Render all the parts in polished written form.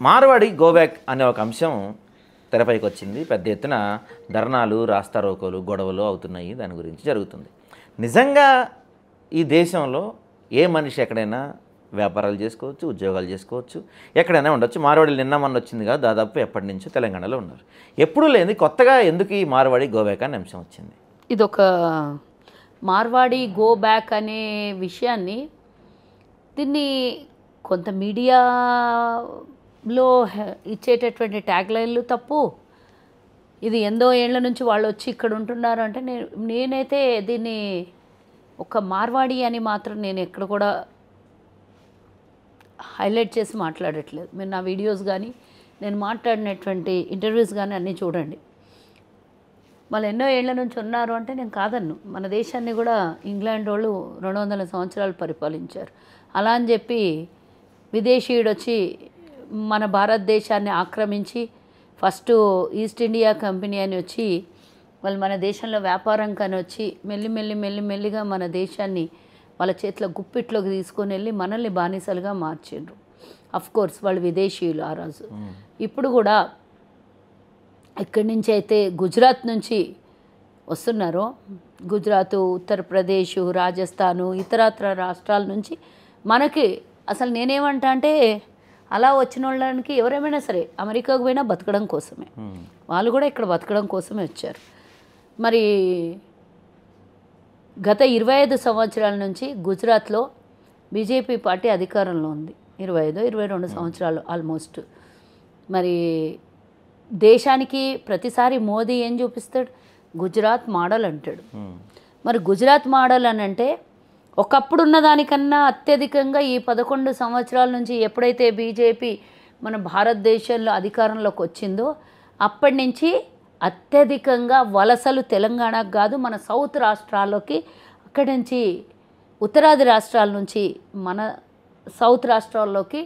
Marwadi go back అనే ఒక అంశం తెరపైకి వచ్చింది. పెద్ద ఎత్తున ధర్నాలు, రాస్తారోకోలు, గొడవలు అవుతున్నాయి. దాని గురించి జరుగుతుంది. నిజంగా ఈ దేశంలో ఏ మనిషి ఎక్కడైనా వ్యాపారాలు చేసుకోవచ్చు, ఉద్యోగాలు చేసుకోవచ్చు, ఎక్కడైనా ఉండొచ్చు. మార్వాడీలు నిన్న మొన్న వచ్చింది కాదు, దాదాపు ఎప్పటి నుంచో తెలంగాణలో ఉన్నారు. ఎప్పుడూ లేని కొత్తగా ఎందుకు ఈ మార్వాడి గోబ్యాక్ అనే అంశం వచ్చింది? ఇదొక మార్వాడి గో బ్యాక్ అనే విషయాన్ని దీన్ని కొంత మీడియాలో ఇచ్చేటటువంటి ట్యాగ్ లైన్లు తప్పు. ఇది ఎంతో ఏళ్ల నుంచి వాళ్ళు వచ్చి ఇక్కడ ఉంటున్నారు అంటే నేనైతే దీన్ని ఒక మార్వాడి అని మాత్రం నేను ఎక్కడ కూడా హైలైట్ చేసి మాట్లాడట్లేదు. మీరు నా వీడియోస్ కానీ నేను మాట్లాడినటువంటి ఇంటర్వ్యూస్ కానీ అన్నీ చూడండి. వాళ్ళు ఎన్నో ఏళ్ల నుంచి ఉన్నారు అంటే నేను కాదన్ను. మన దేశాన్ని కూడా ఇంగ్లాండ్ వాళ్ళు 200 సంవత్సరాలు పరిపాలించారు. అలా అని చెప్పి విదేశీయుడు వచ్చి మన భారతదేశాన్ని ఆక్రమించి ఫస్ట్ ఈస్ట్ ఇండియా కంపెనీ అని వచ్చి వాళ్ళు మన దేశంలో వ్యాపారం కానీ వచ్చి మెల్లిగా మన దేశాన్ని వాళ్ళ చేతిలో గుప్పిట్లోకి తీసుకొని వెళ్ళి మనల్ని బానిసలుగా మార్చిండ్రు. అఫ్కోర్స్ వాళ్ళు విదేశీయులు ఆ రోజు. ఇప్పుడు కూడా ఇక్కడి నుంచి అయితే గుజరాత్ నుంచి వస్తున్నారో, గుజరాత్, ఉత్తరప్రదేశ్, రాజస్థాను, ఇతరత్ర రాష్ట్రాల నుంచి మనకి అసలు నేనేమంటా అంటే అలా వచ్చిన వాళ్ళకి ఎవరేమైనా సరే అమెరికాకు పోయినా బతకడం కోసమే, వాళ్ళు కూడా ఇక్కడ బతకడం కోసమే వచ్చారు. మరి గత 25 సంవత్సరాల నుంచి గుజరాత్లో బీజేపీ పార్టీ అధికారంలో ఉంది. 22 సంవత్సరాలు ఆల్మోస్ట్. మరి దేశానికి ప్రతిసారి మోదీ ఏం చూపిస్తాడు? గుజరాత్ మోడల్ అంటాడు. మరి గుజరాత్ మోడల్ అని అంటే ఒకప్పుడు ఉన్న దానికన్నా అత్యధికంగా ఈ 11 సంవత్సరాల నుంచి ఎప్పుడైతే బీజేపీ మన భారతదేశంలో అధికారంలోకి వచ్చిందో అప్పటి నుంచి అత్యధికంగా వలసలు తెలంగాణకు కాదు మన సౌత్ రాష్ట్రాల్లోకి, అక్కడి నుంచి ఉత్తరాది రాష్ట్రాల నుంచి మన సౌత్ రాష్ట్రాల్లోకి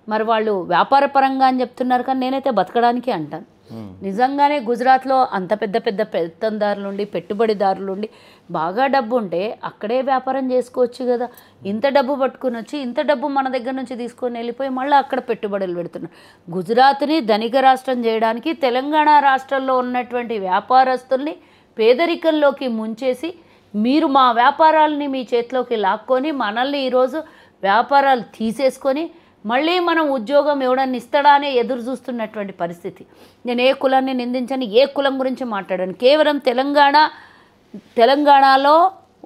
మరి వాళ్ళు వ్యాపార పరంగా అని చెప్తున్నారు, కానీ నేనైతే బతకడానికి అంటాను. నిజంగానే గుజరాత్లో అంత పెద్ద పెత్తందారులుండి, పెట్టుబడిదారులుండి, బాగా డబ్బు ఉంటే అక్కడే వ్యాపారం చేసుకోవచ్చు కదా. ఇంత డబ్బు పట్టుకుని వచ్చి ఇంత డబ్బు మన దగ్గర నుంచి తీసుకొని వెళ్ళిపోయి మళ్ళీ అక్కడ పెట్టుబడులు పెడుతున్నారు. గుజరాత్ని ధనిక రాష్ట్రం చేయడానికి తెలంగాణ రాష్ట్రంలో ఉన్నటువంటి వ్యాపారస్తుల్ని పేదరికంలోకి ముంచేసి మీరు మా వ్యాపారాలని మీ చేతిలోకి లాక్కొని మనల్ని ఈరోజు వ్యాపారాలు తీసేసుకొని మళ్ళీ మనం ఉద్యోగం ఎవడన్నా ఇస్తాడా అనే ఎదురు చూస్తున్నటువంటి పరిస్థితి. నేను ఏ కులాన్ని నిందించని, ఏ కులం గురించి మాట్లాడాను. కేవలం తెలంగాణలో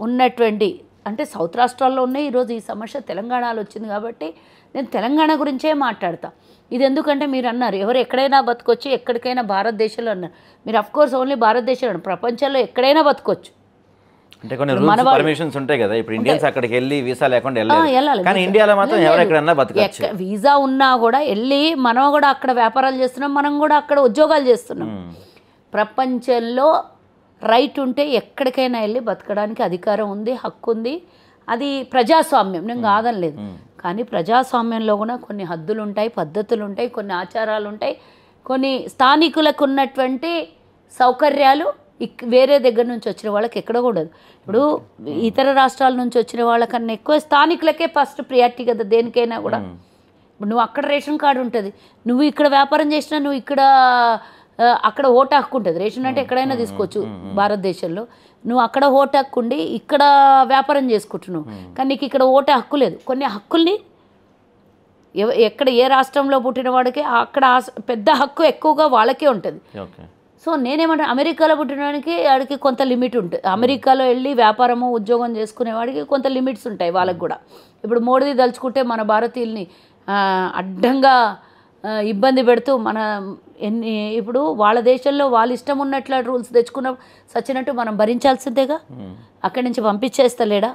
ఉన్నటువంటి అంటే సౌత్ రాష్ట్రాల్లో ఉన్నాయి. ఈరోజు ఈ సమస్య తెలంగాణలో వచ్చింది కాబట్టి నేను తెలంగాణ గురించే మాట్లాడతా. ఇది ఎందుకంటే మీరు అన్నారు ఎవరు ఎక్కడైనా బతకొచ్చు, ఎక్కడికైనా భారతదేశంలో అన్నారు. మీరు అఫ్కోర్స్ ఓన్లీ భారతదేశంలో, ప్రపంచంలో ఎక్కడైనా బతకొచ్చు. అంటే కొన్ని రూల్స్ పర్మిషన్స్ ఉంటాయి కదా. ఇప్పుడు ఇండియన్స్ అక్కడికి వెళ్ళి వీసా లేకుండా వెళ్ళాలి, కానీ ఇండియాలో మాత్రం ఎవరెక్కడన్నా బతకచ్చు. వీసా ఉన్నా కూడా వెళ్ళి మనం కూడా అక్కడ వ్యాపారాలు చేస్తున్నాం, మనం కూడా అక్కడ ఉద్యోగాలు చేస్తున్నాం. ప్రపంచంలో రైట్ ఉంటే ఎక్కడికైనా వెళ్ళి బతకడానికి అధికారం ఉంది, హక్కు ఉంది. అది ప్రజాస్వామ్యం, నేను కాదనలేదు. కానీ ప్రజాస్వామ్యంలో కూడా కొన్ని హద్దులు ఉంటాయి, పద్ధతులు ఉంటాయి, కొన్ని ఆచారాలు ఉంటాయి, కొన్ని స్థానికులకు ఉన్నటువంటి సౌకర్యాలు వేరే దగ్గర నుంచి వచ్చిన వాళ్ళకి ఎక్కడ కూడదు. ఇప్పుడు ఇతర రాష్ట్రాల నుంచి వచ్చిన వాళ్ళకన్నా ఎక్కువ స్థానికులకే ఫస్ట్ ప్రియారిటీ కదా దేనికైనా కూడా. ఇప్పుడు నువ్వు అక్కడ రేషన్ కార్డు ఉంటుంది, నువ్వు ఇక్కడ వ్యాపారం చేసినా నువ్వు ఇక్కడ అక్కడ ఓటు హక్కు ఉంటుంది. రేషన్ అంటే ఎక్కడైనా తీసుకోవచ్చు భారతదేశంలో. నువ్వు అక్కడ ఓటు హక్కు ఉండి ఇక్కడ వ్యాపారం చేసుకుంటున్నావు, కానీ నీకు ఇక్కడ ఓటు హక్కు లేదు. కొన్ని హక్కుల్ని ఎక్కడ ఏ రాష్ట్రంలో పుట్టిన వాడికి అక్కడ పెద్ద హక్కు ఎక్కువగా వాళ్ళకే ఉంటుంది. సో నేనేమంటే అమెరికాలో పుట్టినవాడికి వాడికి కొంత లిమిట్ ఉంటుంది. అమెరికాలో వెళ్ళి వ్యాపారము ఉద్యోగం చేసుకునేవాడికి కొంత లిమిట్స్ ఉంటాయి వాళ్ళకి కూడా. ఇప్పుడు మోడీ దలుచుకుంటే మన భారతీయుల్ని అడ్డంగా ఇబ్బంది పెడుతూ ఇప్పుడు వాళ్ళ దేశంలో వాళ్ళ ఇష్టం ఉన్నట్ల రూల్స్ తెచ్చుకున్న సచ్చినట్టు మనం భరించాల్సిందేగా, అక్కడి నుంచి పంపించేస్తలేడా?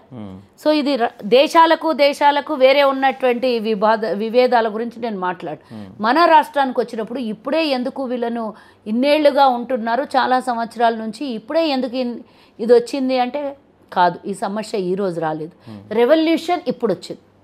సో ఇది దేశాలకు వేరే ఉన్నటువంటి విభేదాల గురించి నేను మాట్లాడు. మన రాష్ట్రానికి వచ్చినప్పుడు ఇప్పుడే ఎందుకు వీళ్ళను ఇన్నేళ్లుగా ఉంటున్నారు, చాలా సంవత్సరాల నుంచి ఇప్పుడే ఎందుకు ఇది వచ్చింది అంటే కాదు, ఈ సమస్య ఈరోజు రాలేదు. రెవల్యూషన్ ఇప్పుడు వచ్చింది.